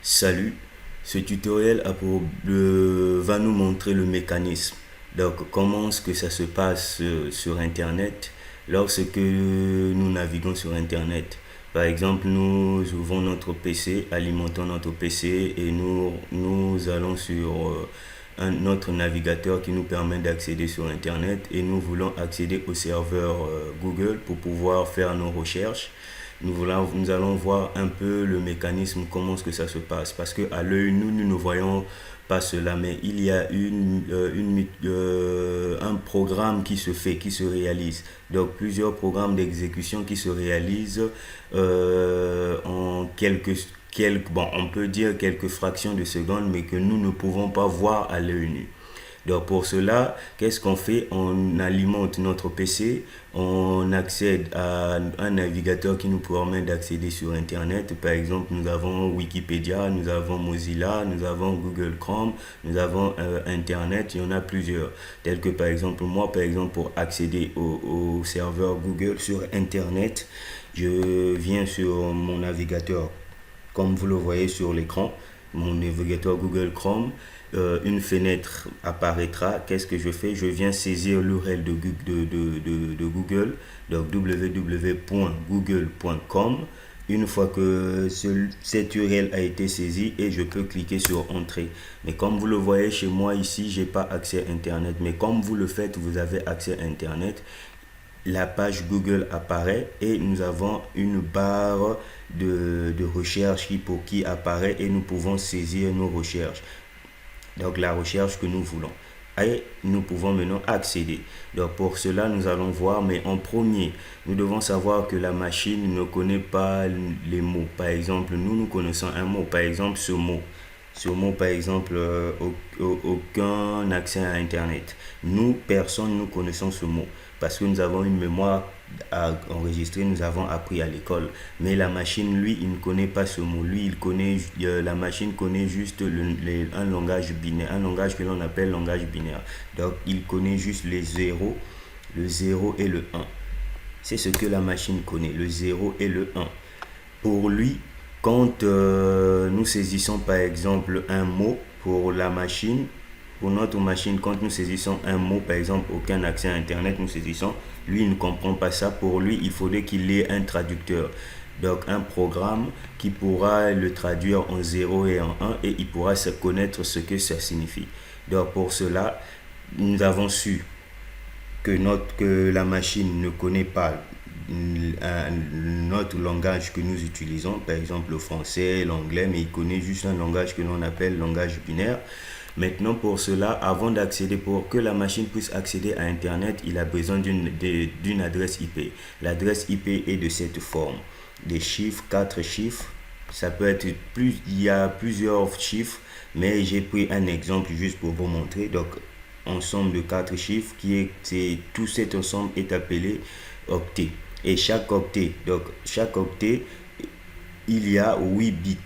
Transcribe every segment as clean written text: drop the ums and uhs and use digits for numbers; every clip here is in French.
Salut, ce tutoriel va nous montrer le mécanisme. Donc, comment est-ce que ça se passe sur Internet lorsque nous naviguons sur Internet. Par exemple, nous ouvrons notre PC, alimentons notre PC et nous allons sur notre navigateur qui nous permet d'accéder sur Internet et nous voulons accéder au serveur Google pour pouvoir faire nos recherches. Nous allons voir un peu le mécanisme, comment est-ce que ça se passe. Parce qu'à l'œil, nous ne voyons pas cela, mais il y a un programme qui se fait, qui se réalise. Donc plusieurs programmes d'exécution qui se réalisent en bon, on peut dire quelques fractions de secondes, mais que nous ne pouvons pas voir à l'œil nu. Donc pour cela, qu'est-ce qu'on fait? On alimente notre PC, on accède à un navigateur qui nous permet d'accéder sur Internet. Par exemple, nous avons Wikipédia, nous avons Mozilla, nous avons Google Chrome, nous avons Internet, il y en a plusieurs. Tels que par exemple, moi, par exemple, pour accéder au serveur Google sur Internet, je viens sur mon navigateur, comme vous le voyez sur l'écran, mon navigateur Google Chrome. Une fenêtre apparaîtra. Qu'est-ce que je fais? Je viens saisir l'URL de Google, donc www.google.com. Une fois que cette URL a été saisie, et je peux cliquer sur Entrée. Mais comme vous le voyez chez moi ici, j'ai pas accès à Internet. Mais comme vous le faites, vous avez accès à Internet. La page Google apparaît et nous avons une barre de recherche qui apparaît et nous pouvons saisir nos recherches. Donc la recherche que nous voulons. Et nous pouvons maintenant accéder. Donc pour cela, nous allons voir, mais en premier, nous devons savoir que la machine ne connaît pas les mots. Par exemple, nous connaissons un mot, par exemple ce mot. Ce mot, par exemple, aucun accès à Internet. Nous, personne, nous connaissons ce mot. Parce que nous avons une mémoire enregistrée, nous avons appris à l'école. Mais la machine, lui, il ne connaît pas ce mot. Lui, la machine connaît juste un langage binaire, un langage que l'on appelle langage binaire. Donc, il connaît juste les zéros, le 0 et le 1. C'est ce que la machine connaît, le 0 et le 1. Pour lui, quand nous saisissons par exemple un mot pour la machine, pour notre machine, quand nous saisissons un mot, par exemple, aucun accès à Internet, nous saisissons, lui, il ne comprend pas ça. Pour lui, il faudrait qu'il ait un traducteur. Donc, un programme qui pourra le traduire en 0 et en 1 et il pourra se connaître ce que ça signifie. Donc, pour cela, nous avons su que la machine ne connaît pas notre langage que nous utilisons, par exemple le français, l'anglais, mais il connaît juste un langage que l'on appelle langage binaire. Maintenant, pour cela, avant d'accéder, pour que la machine puisse accéder à Internet, il a besoin d'une adresse IP. L'adresse IP est de cette forme. Des chiffres, 4 chiffres. Ça peut être il y a plusieurs chiffres, mais j'ai pris un exemple juste pour vous montrer. Donc, ensemble de 4 chiffres, tout cet ensemble est appelé octet. Et chaque octet, il y a 8 bits.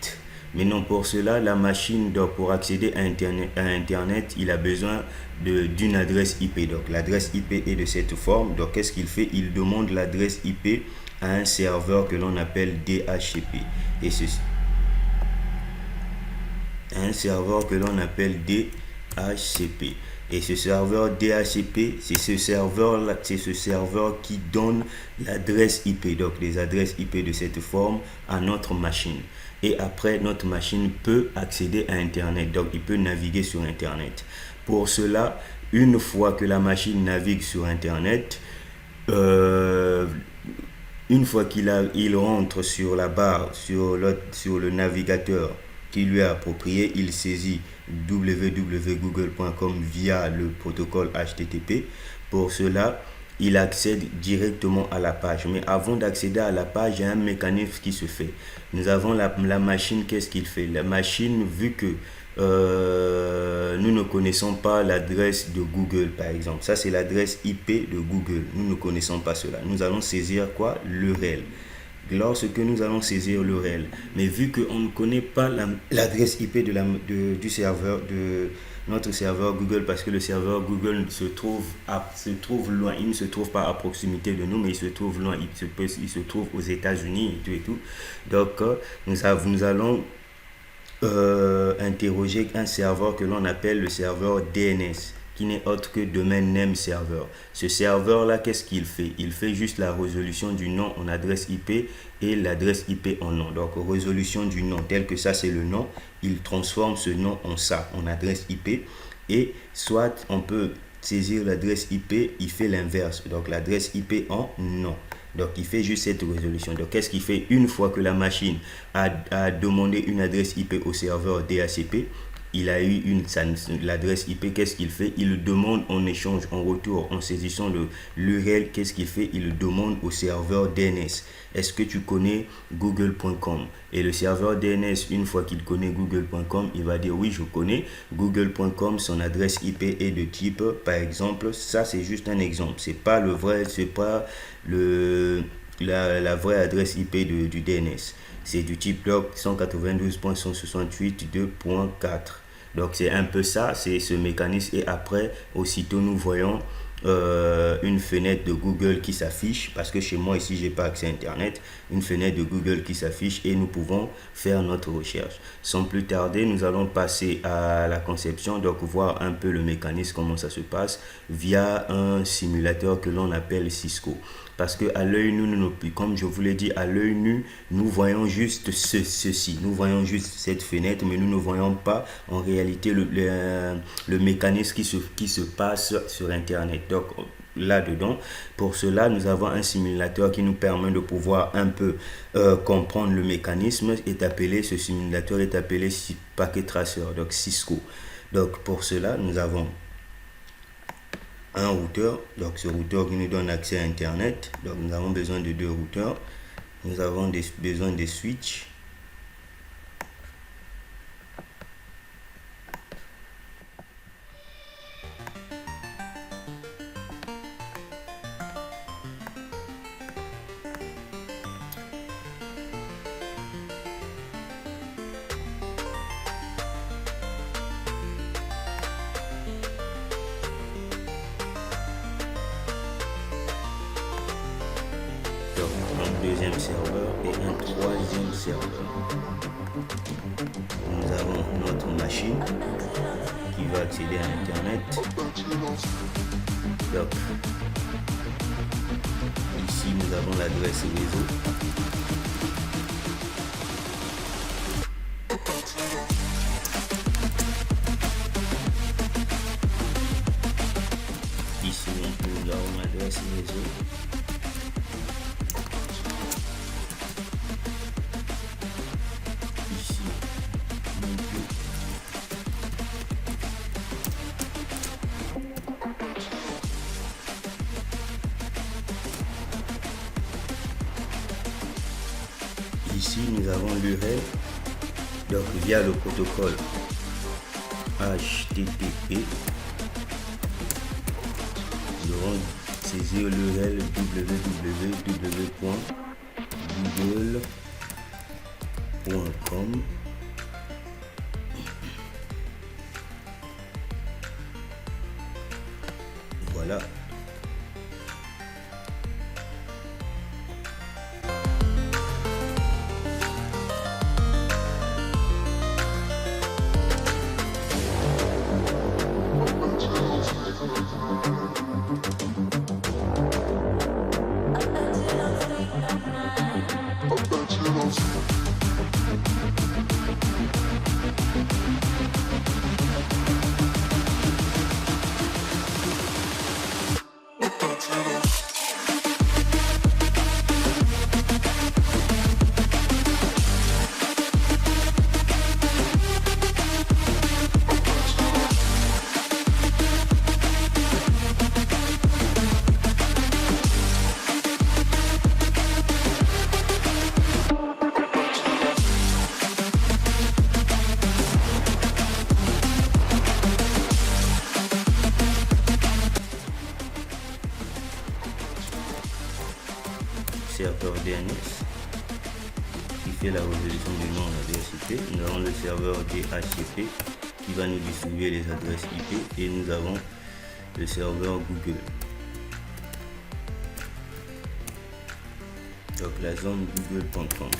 Maintenant, pour cela, la machine, donc, pour accéder à Internet, il a besoin d'une adresse IP. Donc, l'adresse IP est de cette forme. Donc, qu'est-ce qu'il fait? Il demande l'adresse IP à un serveur que l'on appelle DHCP. Et ceci. Un serveur que l'on appelle DHCP. Et ce serveur DHCP, c'est ce serveur qui donne l'adresse IP, donc les adresses IP de cette forme à notre machine. Et après, notre machine peut accéder à Internet, donc il peut naviguer sur Internet. Pour cela, une fois que la machine navigue sur Internet, une fois qu'il rentre sur la barre, sur le navigateur qui lui est approprié, il saisit www.google.com via le protocole HTTP. Pour cela, il accède directement à la page. Mais avant d'accéder à la page, il y a un mécanisme qui se fait. Nous avons la machine, qu'est-ce qu'il fait? La machine, vu que nous ne connaissons pas l'adresse de Google, par exemple. Ça, c'est l'adresse IP de Google. Nous ne connaissons pas cela. Nous allons saisir quoi? L'URL. Lorsque nous allons saisir l'URL, mais vu qu'on ne connaît pas l'adresse IP du serveur, de notre serveur Google, parce que le serveur Google se trouve loin, il ne se trouve pas à proximité de nous, mais il se trouve loin, il se trouve aux États-Unis et tout. Donc, nous allons interroger un serveur que l'on appelle le serveur DNS, qui n'est autre que Domain Name Server. Ce serveur-là, qu'est-ce qu'il fait? Il fait juste la résolution du nom en adresse IP et l'adresse IP en nom. Donc, résolution du nom, tel que ça, c'est le nom. Il transforme ce nom en ça, en adresse IP. Et soit on peut saisir l'adresse IP, il fait l'inverse. Donc, l'adresse IP en nom. Donc, il fait juste cette résolution. Donc, qu'est-ce qu'il fait? Une fois que la machine a demandé une adresse IP au serveur DHCP, il a eu l'adresse IP, qu'est-ce qu'il fait? Il le demande en échange, en retour, en saisissant l'URL, qu'est-ce qu'il fait? Il le demande au serveur DNS. Est-ce que tu connais google.com? Et le serveur DNS, une fois qu'il connaît google.com, il va dire oui, je connais google.com, son adresse IP est de type, par exemple, ça c'est juste un exemple, c'est pas le vrai, c'est pas la vraie adresse IP du DNS. C'est du type log 192.168.2.4. Donc c'est un peu ça, c'est ce mécanisme. Et après, aussitôt nous voyons une fenêtre de Google qui s'affiche, parce que chez moi ici j'ai pas accès à internet, une fenêtre de Google qui s'affiche et nous pouvons faire notre recherche. Sans plus tarder, nous allons passer à la conception, donc voir un peu le mécanisme, comment ça se passe via un simulateur que l'on appelle Cisco. Parce que à l'œil nu, comme je vous l'ai dit, à l'œil nu, nous voyons juste ceci. Nous voyons juste cette fenêtre, mais nous ne voyons pas en réalité le mécanisme qui se passe sur Internet. Donc là-dedans, pour cela, nous avons un simulateur qui nous permet de pouvoir un peu comprendre le mécanisme. Ce simulateur est appelé Packet Tracer, donc Cisco. Donc pour cela, nous avons un routeur, donc ce routeur qui nous donne accès à internet. Donc nous avons besoin de deux routeurs, nous avons besoin de switches, un deuxième serveur et un troisième serveur. Nous avons notre machine qui va accéder à internet. Donc ici nous avons l'adresse réseau. Ici nous avons l'adresse réseau. Ici, nous avons l'URL, donc via le protocole HTTP, nous allons saisir l'URL www.google.com. Voilà. Serveur DNS qui fait la résolution du nom d'adresse IP. Nous avons le serveur DHCP qui va nous distribuer les adresses IP et nous avons le serveur Google. Donc la zone google.com.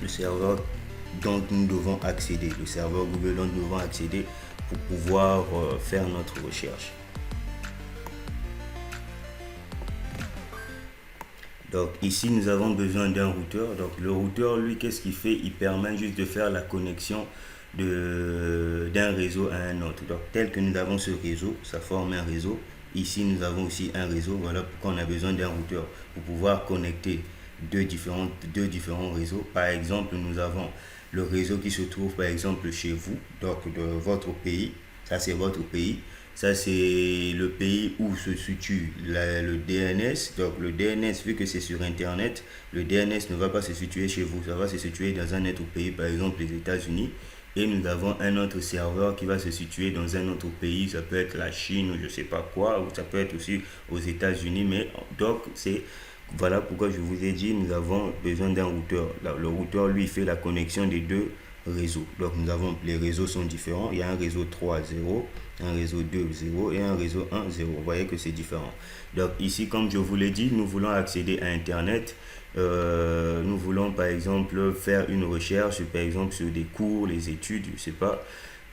Le serveur dont nous devons accéder, le serveur Google dont nous devons accéder pour pouvoir faire notre recherche. Donc ici nous avons besoin d'un routeur. Donc le routeur, lui, qu'est-ce qu'il fait? Il permet juste de faire la connexion d'un réseau à un autre. Donc tel que nous avons ce réseau, ça forme un réseau. Ici nous avons aussi un réseau. Voilà pourquoi on a besoin d'un routeur pour pouvoir connecter deux différents réseaux. Par exemple, nous avons le réseau qui se trouve par exemple chez vous, donc de votre pays. Ça c'est votre pays. Ça, c'est le pays où se situe le DNS. Donc, le DNS, vu que c'est sur Internet, le DNS ne va pas se situer chez vous. Ça va se situer dans un autre pays, par exemple les États-Unis. Et nous avons un autre serveur qui va se situer dans un autre pays. Ça peut être la Chine ou je ne sais pas quoi. Ou ça peut être aussi aux États-Unis. Mais donc, voilà pourquoi je vous ai dit, nous avons besoin d'un routeur. Le routeur, lui, fait la connexion des deux réseaux. Donc, les réseaux sont différents. Il y a un réseau 3.0, un réseau 2.0 et un réseau 1.0. Vous voyez que c'est différent. Donc ici, comme je vous l'ai dit, nous voulons accéder à Internet. Nous voulons par exemple faire une recherche, par exemple sur des cours, les études, je sais pas.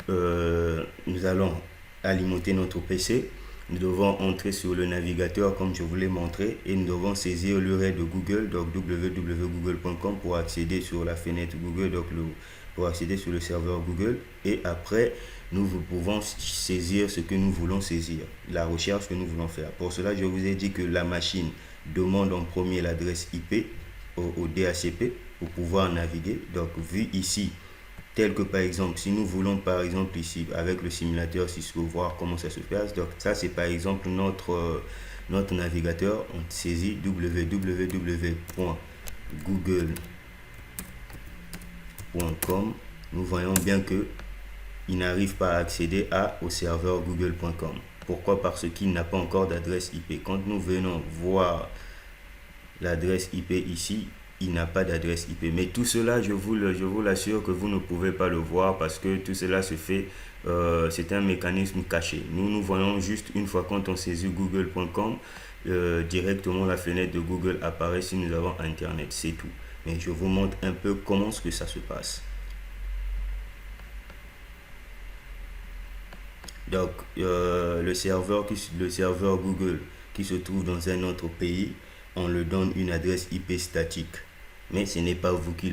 Nous allons alimenter notre PC. Nous devons entrer sur le navigateur comme je vous l'ai montré et nous devons saisir l'URL de Google, donc www.google.com pour accéder sur la fenêtre Google, donc pour accéder sur le serveur Google. Et après, nous pouvons saisir ce que nous voulons saisir, la recherche que nous voulons faire. Pour cela, je vous ai dit que la machine demande en premier l'adresse IP au DHCP pour pouvoir naviguer. Donc, vu ici, tel que par exemple, si nous voulons par exemple ici, avec le simulateur Cisco, voir comment ça se passe. Donc, ça, c'est par exemple notre navigateur. On saisit www.google.com. Nous voyons bien que il n'arrive pas à accéder au serveur google.com. Pourquoi? Parce qu'il n'a pas encore d'adresse IP. Quand nous venons voir l'adresse IP ici, il n'a pas d'adresse IP. Mais tout cela, je vous l'assure que vous ne pouvez pas le voir parce que tout cela se fait, c'est un mécanisme caché. Nous voyons juste une fois quand on saisit google.com, directement la fenêtre de Google apparaît si nous avons Internet. C'est tout. Mais je vous montre un peu comment ce que ça se passe. Donc, le serveur Google qui se trouve dans un autre pays, on le donne une adresse IP statique. Mais ce n'est pas vous qui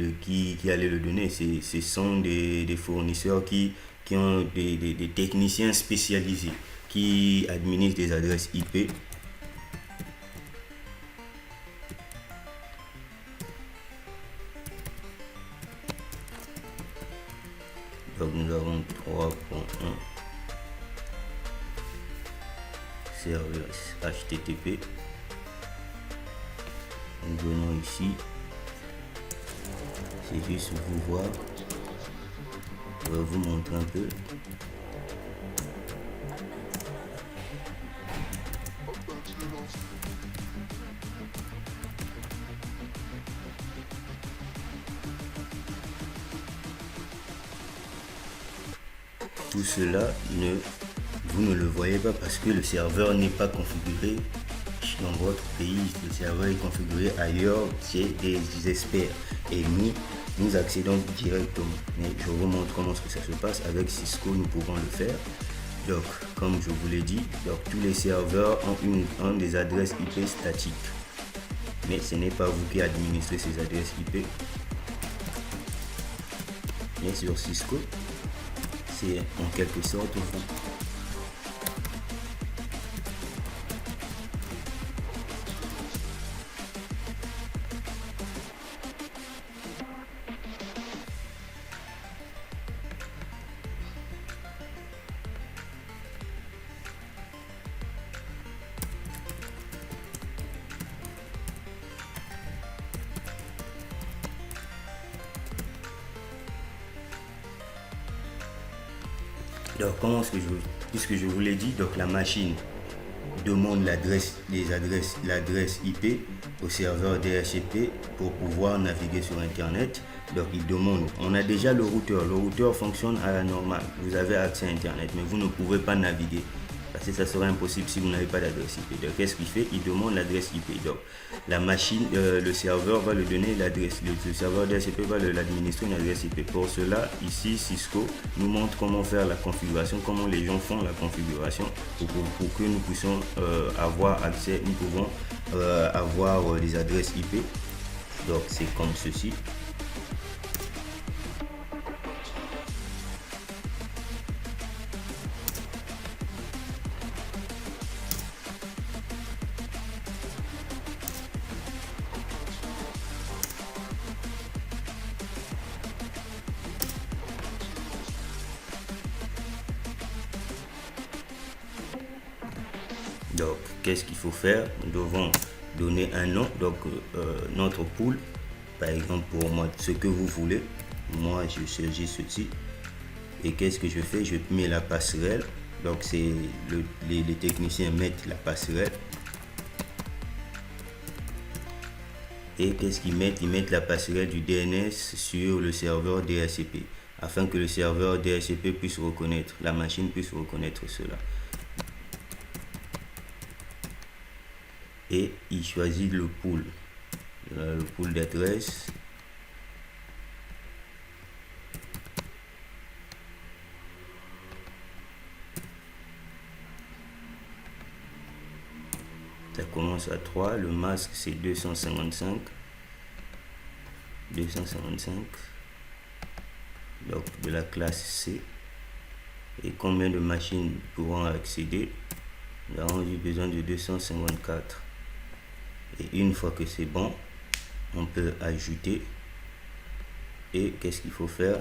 allez le donner. Ce sont des fournisseurs qui ont des techniciens spécialisés qui administrent des adresses IP. Donc, nous avons 3.1. serveur HTTP. Nous venons ici, c'est juste pour vous voir. Je vais vous montrer un peu. Tout cela, vous ne le voyez pas parce que le serveur n'est pas configuré dans votre pays. Le serveur est configuré ailleurs, c'est des experts. Et nous accédons directement. Mais je vous montre comment ça se passe. Avec Cisco, nous pouvons le faire. Donc, comme je vous l'ai dit, donc, tous les serveurs ont des adresses IP statiques. Mais ce n'est pas vous qui administrez ces adresses IP. Mais sur Cisco, c'est en quelque sorte vous. Donc, puisque je vous l'ai dit, donc la machine demande l'adresse IP au serveur DHCP pour pouvoir naviguer sur Internet. Donc, il demande, on a déjà le routeur fonctionne à la normale, vous avez accès à Internet, mais vous ne pouvez pas naviguer ça sera impossible si vous n'avez pas d'adresse IP. Donc qu'est-ce qu'il fait? Il demande l'adresse IP. Donc la machine, le serveur va lui donner l'adresse. Le serveur DHCP va l'administrer une adresse IP. Pour cela, ici Cisco nous montre comment faire la configuration, comment les gens font la configuration pour que nous puissions avoir accès, nous pouvons avoir les adresses IP. Donc c'est comme ceci. Donc, qu'est-ce qu'il faut faire? Nous devons donner un nom, donc notre pool, par exemple pour moi, ce que vous voulez. Moi, je choisis ceci. Et qu'est-ce que je fais? Je mets la passerelle. Donc, c'est les techniciens mettent la passerelle. Et qu'est-ce qu'ils mettent? Ils mettent la passerelle du DNS sur le serveur DHCP, afin que le serveur DHCP puisse reconnaître, la machine puisse reconnaître cela. Et il choisit le pool d'adresse. Ça commence à 3, le masque c'est 255, donc de la classe C. Et combien de machines pourront accéder? Nous avons eu besoin de 254. Et une fois que c'est bon, on peut ajouter. Et qu'est-ce qu'il faut faire?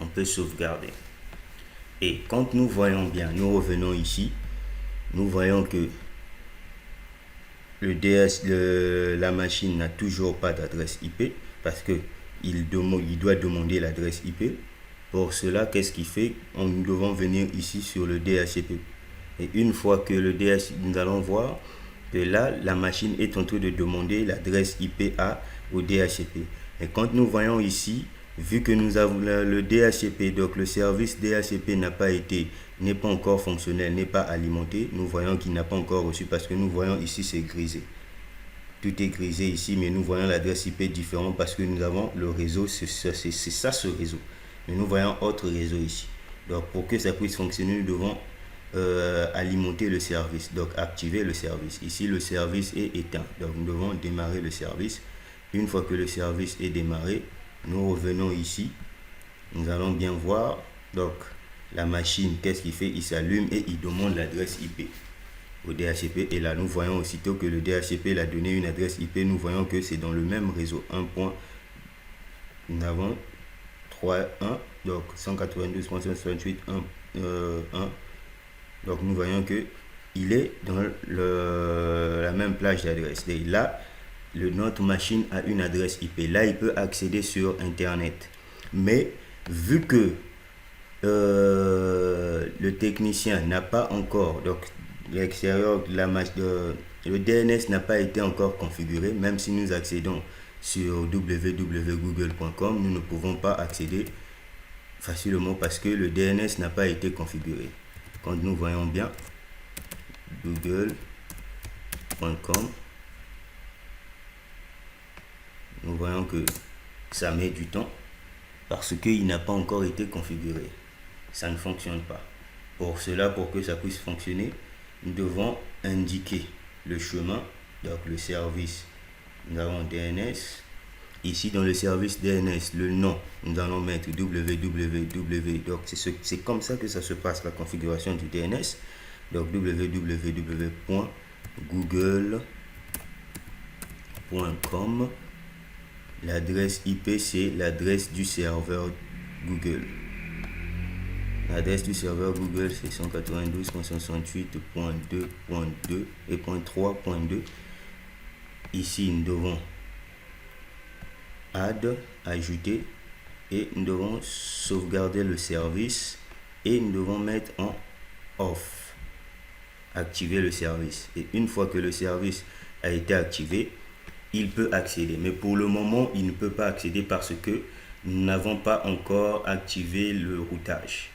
On peut sauvegarder. Et quand nous voyons bien, nous revenons ici, nous voyons que la machine n'a toujours pas d'adresse IP parce que il doit demander l'adresse IP. Pour cela, qu'est-ce qu'il fait? Nous devons venir ici sur le DHCP. Et une fois que le DHCP, nous allons voir que là, la machine est en train de demander l'adresse IP au DHCP. Et quand nous voyons ici, vu que nous avons le DHCP, donc le service DHCP n'est pas encore fonctionnel, n'est pas alimenté, nous voyons qu'il n'a pas encore reçu parce que nous voyons ici c'est grisé. Tout est grisé ici, mais nous voyons l'adresse IP différente parce que nous avons le réseau, c'est ça ce réseau. Mais nous voyons autre réseau ici. Donc pour que ça puisse fonctionner, nous devons alimenter le service, donc activer le service. Ici le service est éteint, donc nous devons démarrer le service. Une fois que le service est démarré, nous revenons ici, nous allons bien voir. Donc la machine, qu'est-ce qu'il fait? Il s'allume et il demande l'adresse IP au DHCP. Et là nous voyons aussitôt que le DHCP l'a donné une adresse IP. Nous voyons que c'est dans le même réseau. Nous avons 3.1, donc 192.168.1. Donc nous voyons que il est dans la même plage d'adresse. Et là, notre machine a une adresse IP. Là, il peut accéder sur Internet. Mais vu que le technicien n'a pas encore, donc l'extérieur de le DNS n'a pas été encore configuré, même si nous accédons sur www.google.com, nous ne pouvons pas accéder facilement parce que le DNS n'a pas été configuré. Quand nous voyons bien google.com, nous voyons que ça met du temps parce qu'il n'a pas encore été configuré. Ça ne fonctionne pas. Pour cela, pour que ça puisse fonctionner, nous devons indiquer le chemin, donc le service. Nous avons DNS. Ici, dans le service DNS, le nom, nous allons mettre www. Donc, c'est comme ça que ça se passe, la configuration du DNS. Donc, www.google.com. L'adresse IP, c'est l'adresse du serveur Google. L'adresse du serveur Google, c'est 192.168.2.2 et .3.2. Ici, nous devons ajouter, et nous devons sauvegarder le service et nous devons mettre en off, activer le service. Et une fois que le service a été activé, il peut accéder. Mais pour le moment, il ne peut pas accéder parce que nous n'avons pas encore activé le routage.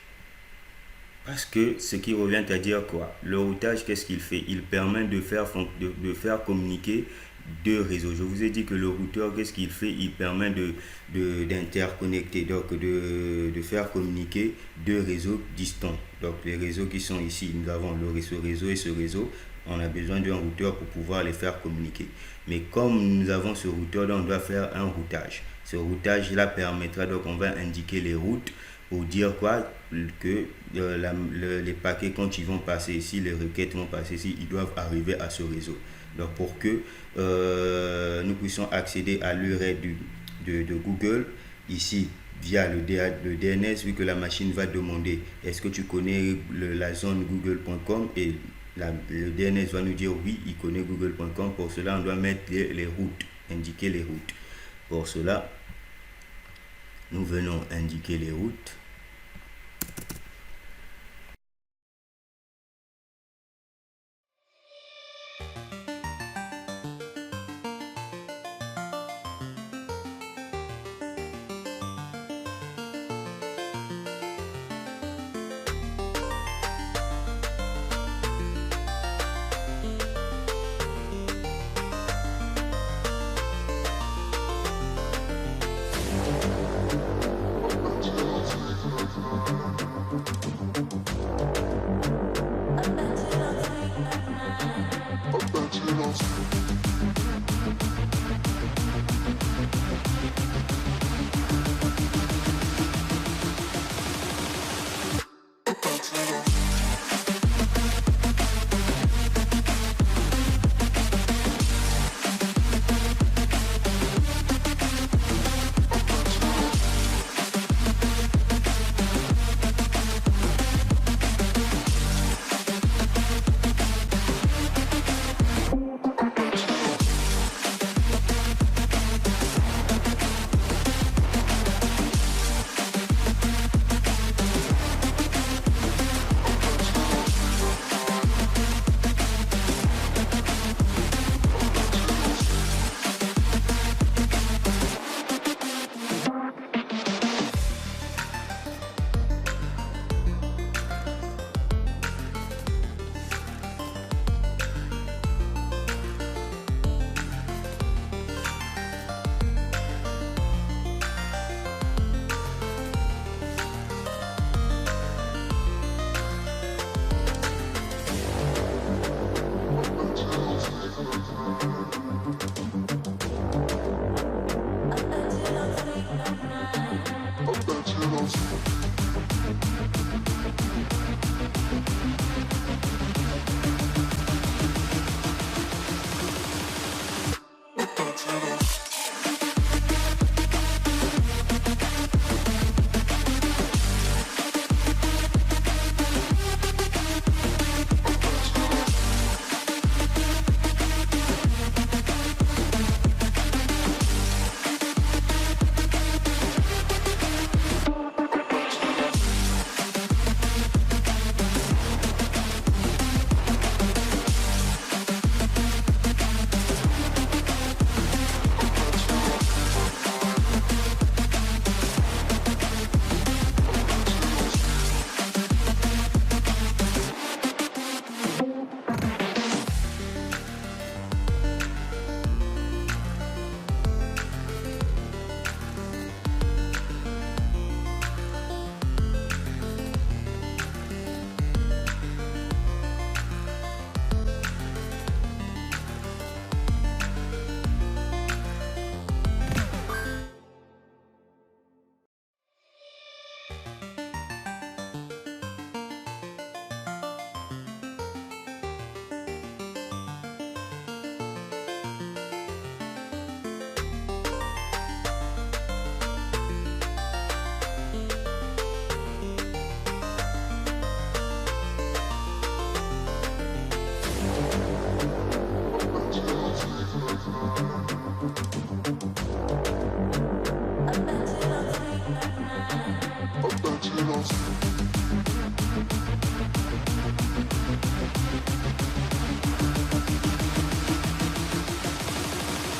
Parce que ce qui revient à dire quoi? Le routage, qu'est-ce qu'il fait? Il permet de faire communiquer deux réseaux. Je vous ai dit que le routeur, qu'est-ce qu'il fait? Il permet d'interconnecter, donc de faire communiquer deux réseaux distants. Donc les réseaux qui sont ici, nous avons ce réseau et ce réseau. On a besoin d'un routeur pour pouvoir les faire communiquer. Mais comme nous avons ce routeur, donc on doit faire un routage. Ce routage-là permettra, donc on va indiquer les routes pour dire quoi? Que les paquets, quand ils vont passer ici, les requêtes vont passer ici, ils doivent arriver à ce réseau. Donc pour que nous puissions accéder à l'URL de Google, ici, via le DNS, vu que la machine va demander est-ce que tu connais la zone google.com, et le DNS va nous dire oui, il connaît google.com. Pour cela, on doit mettre les routes, indiquer les routes. Pour cela, nous venons indiquer les routes.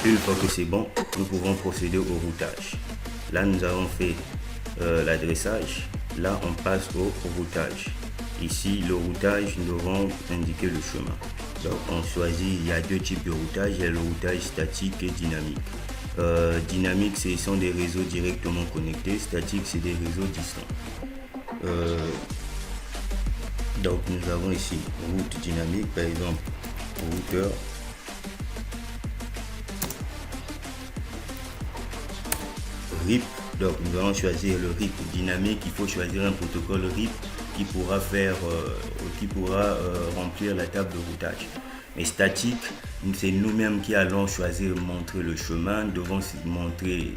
Une fois que c'est bon, nous pouvons procéder au routage. Là, nous avons fait l'adressage. Là, on passe au routage. Ici, le routage, nous devons indiquer le chemin. Donc, on choisit, il y a deux types de routage, il y a le routage statique et dynamique. Dynamique, ce sont des réseaux directement connectés, statique, c'est des réseaux distants. Donc, nous avons ici route dynamique, par exemple, routeur. RIP, donc nous allons choisir le RIP dynamique. Il faut choisir un protocole RIP qui pourra remplir la table de routage. Mais statique, c'est nous-mêmes qui allons choisir montrer le chemin, devons montrer,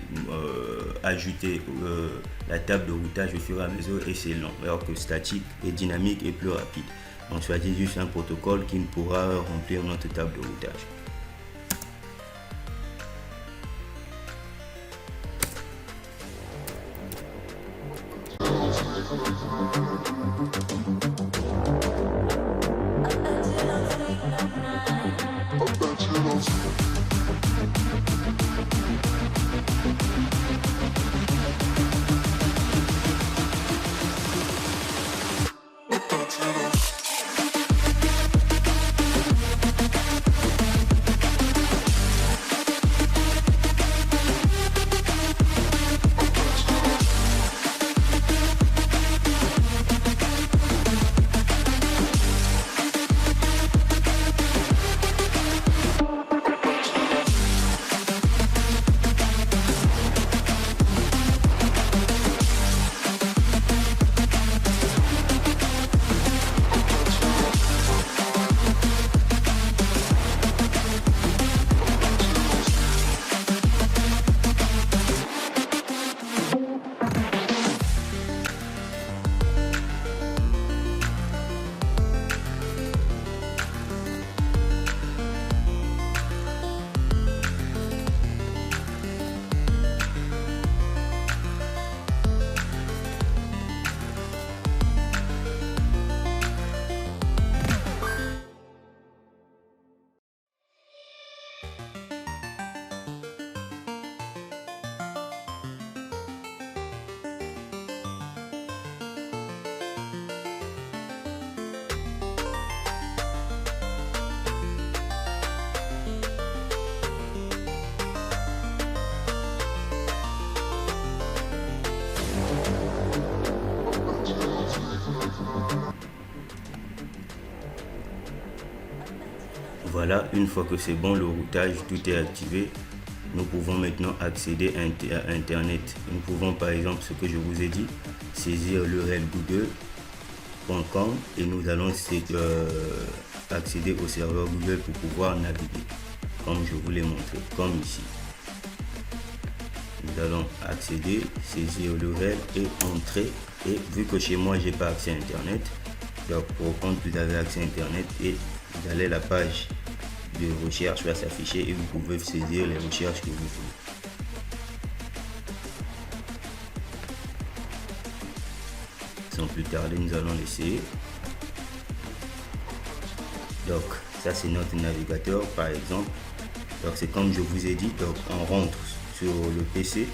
ajouter la table de routage au fur et à mesure, et c'est long, alors que statique et dynamique est plus rapide. On choisit juste un protocole qui pourra remplir notre table de routage. Voilà, une fois que c'est bon, le routage, tout est activé. Nous pouvons maintenant accéder à Internet. Nous pouvons, par exemple, ce que je vous ai dit, saisir l'URL google.com et nous allons accéder au serveur Google pour pouvoir naviguer, comme je vous l'ai montré, comme ici. Nous allons accéder, saisir l'URL et entrer. Et vu que chez moi, j'ai pas accès à Internet, donc pour quand vous avez accès à Internet et vous allez à la page de recherche va s'afficher et vous pouvez saisir les recherches que vous voulez. Sans plus tarder, nous allons l'essayer. Donc ça c'est notre navigateur par exemple. Donc c'est comme je vous ai dit, donc on rentre sur le PC,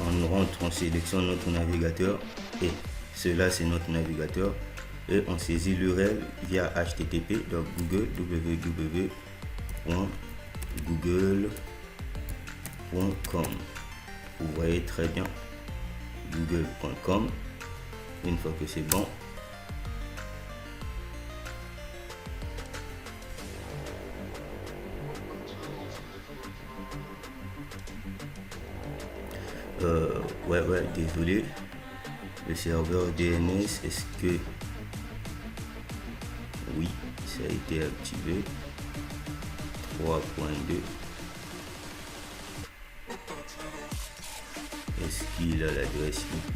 on sélectionne notre navigateur et cela c'est notre navigateur et on saisit l'URL via HTTP, donc Google, www.google.com. Vous voyez très bien, google.com. Une fois que c'est bon, ouais, désolé, le serveur DNS, est-ce que oui, ça a été activé. 3.2. Est-ce qu'il a l'adresse IP?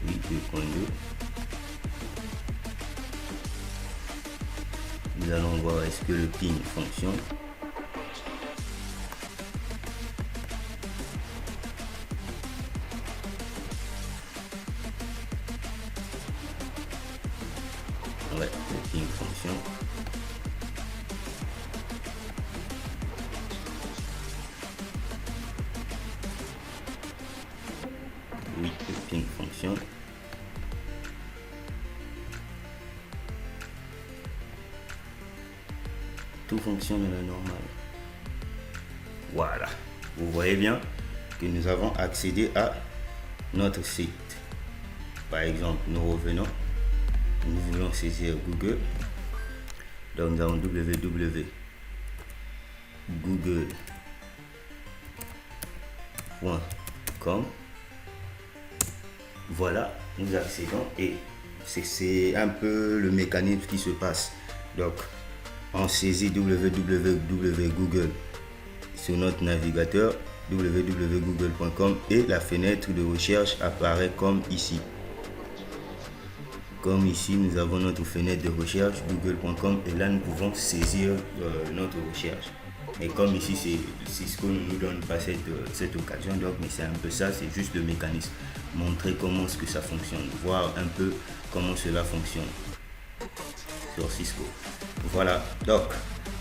Oui, 2.2. Nous allons voir est-ce que le ping fonctionne. Ouais, le ping fonctionne. Oui, le ping fonctionne. Tout fonctionne à la normale. Voilà. Vous voyez bien que nous avons accédé à notre site. Par exemple, nous revenons. Nous voulons saisir Google. Donc nous avons www.google.com. Voilà, nous accédons et c'est un peu le mécanisme qui se passe. Donc on saisit www.google sur notre navigateur www.google.com et la fenêtre de recherche apparaît comme ici. Comme ici, nous avons notre fenêtre de recherche google.com et là nous pouvons saisir notre recherche. Et comme ici c'est Cisco ne nous donne pas cette occasion, donc mais c'est un peu ça, c'est juste le mécanisme. Montrer comment est-ce que ça fonctionne, voir un peu comment cela fonctionne sur Cisco. Voilà, donc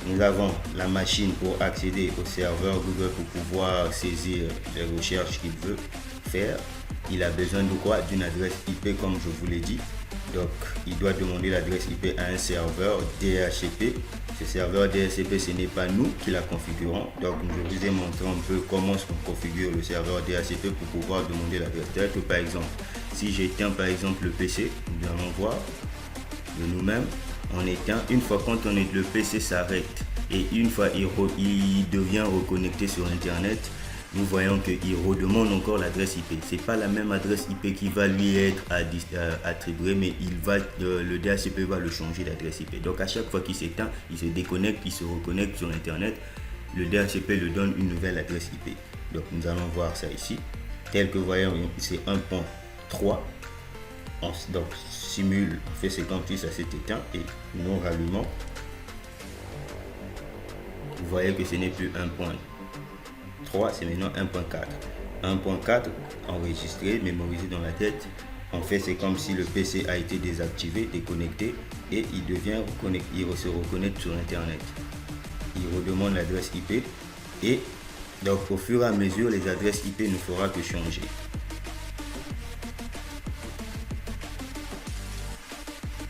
nous avons la machine pour accéder au serveur Google pour pouvoir saisir les recherches qu'il veut faire. Il a besoin de quoi? D'une adresse IP comme je vous l'ai dit. Donc il doit demander l'adresse IP à un serveur DHCP. Ce serveur DHCP, ce n'est pas nous qui la configurons. Donc je vous ai montré un peu comment est-ce qu'on configure le serveur DHCP pour pouvoir demander l'adresse. Par exemple, si j'éteins par exemple le PC, nous allons voir de nous-mêmes. On éteint, une fois quand le PC s'arrête et une fois il devient reconnecté sur internet, nous voyons qu'il redemande encore l'adresse IP. C'est pas la même adresse IP qui va lui être attribuée, mais le DHCP va le changer d'adresse IP. Donc à chaque fois qu'il s'éteint, il se déconnecte, il se reconnecte sur internet, le DHCP lui donne une nouvelle adresse IP. Donc nous allons voir ça ici. Tel que vous voyez, c'est 1.3. Donc simule, on fait c'est comme si ça s'est éteint et nous rallumons. Vous voyez que ce n'est plus 1.3, c'est maintenant 1.4. 1.4 enregistré, mémorisé dans la tête. En fait, c'est comme si le PC a été désactivé, déconnecté et il se reconnecte sur internet. Il redemande l'adresse IP et donc au fur et à mesure les adresses IP ne fera que changer.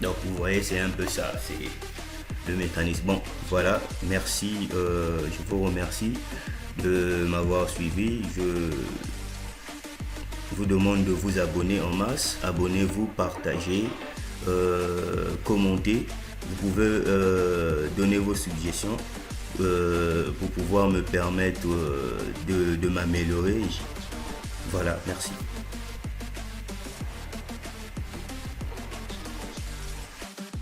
Donc vous voyez, c'est un peu ça, c'est le mécanisme. Bon, voilà, merci, je vous remercie de m'avoir suivi. Je vous demande de vous abonner en masse. Abonnez-vous, partagez, commentez. Vous pouvez donner vos suggestions pour pouvoir me permettre de m'améliorer. Voilà, merci.